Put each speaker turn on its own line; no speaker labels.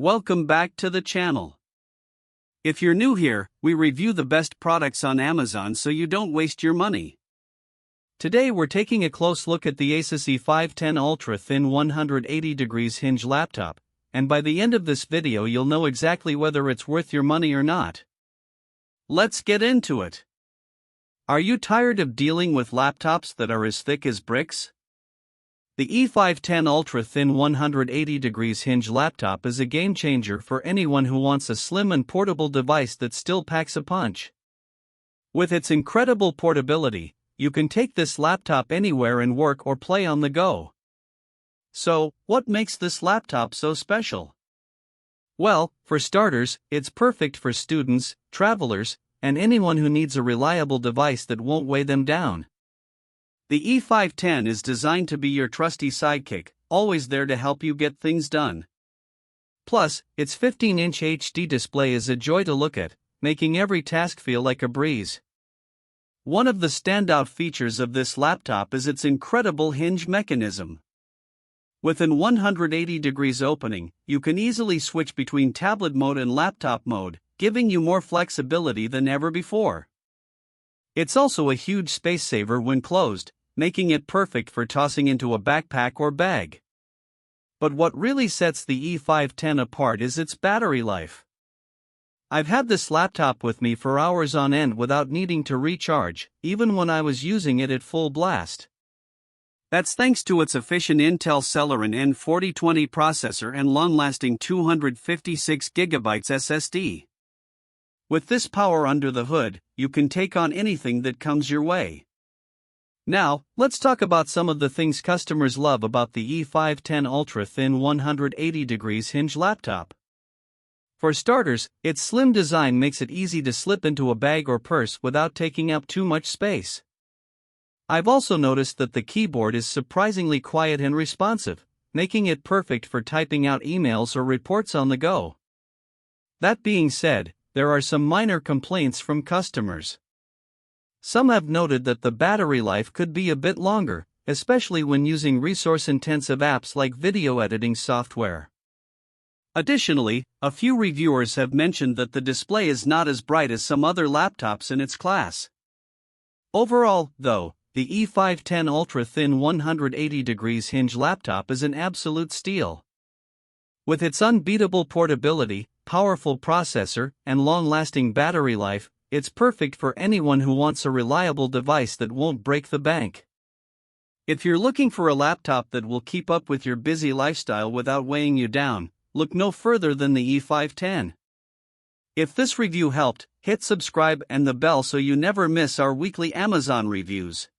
Welcome back to the channel. If you're new here, we review the best products on Amazon so you don't waste your money. Today we're taking a close look at the ASUS E510 Ultra Thin 180 degrees hinge laptop, and by the end of this video you'll know exactly whether it's worth your money or not. Let's get into it. Are you tired of dealing with laptops that are as thick as bricks? The E510 Ultra Thin 180 degrees hinge laptop is a game changer for anyone who wants a slim and portable device that still packs a punch. With its incredible portability, you can take this laptop anywhere and work or play on the go. So, what makes this laptop so special? Well, for starters, it's perfect for students, travelers, and anyone who needs a reliable device that won't weigh them down. The E510 is designed to be your trusty sidekick, always there to help you get things done. Plus, its 15-inch HD display is a joy to look at, making every task feel like a breeze. One of the standout features of this laptop is its incredible hinge mechanism. With an 180 degrees opening, you can easily switch between tablet mode and laptop mode, giving you more flexibility than ever before. It's also a huge space saver when closed, making it perfect for tossing into a backpack or bag. But what really sets the E510 apart is its battery life. I've had this laptop with me for hours on end without needing to recharge, even when I was using it at full blast. That's thanks to its efficient Intel Celeron N4020 processor and long-lasting 256GB SSD. With this power under the hood, you can take on anything that comes your way. Now, let's talk about some of the things customers love about the E510 Ultra Thin 180 degrees hinge laptop. For starters, its slim design makes it easy to slip into a bag or purse without taking up too much space. I've also noticed that the keyboard is surprisingly quiet and responsive, making it perfect for typing out emails or reports on the go. That being said, there are some minor complaints from customers. Some have noted that the battery life could be a bit longer, especially when using resource-intensive apps like video editing software. Additionally, a few reviewers have mentioned that the display is not as bright as some other laptops in its class. Overall, though, the E510 Ultra Thin 180 degrees hinge laptop is an absolute steal. With its unbeatable portability, powerful processor, and long-lasting battery life, it's perfect for anyone who wants a reliable device that won't break the bank. If you're looking for a laptop that will keep up with your busy lifestyle without weighing you down, look no further than the E510. If this review helped, hit subscribe and the bell so you never miss our weekly Amazon reviews.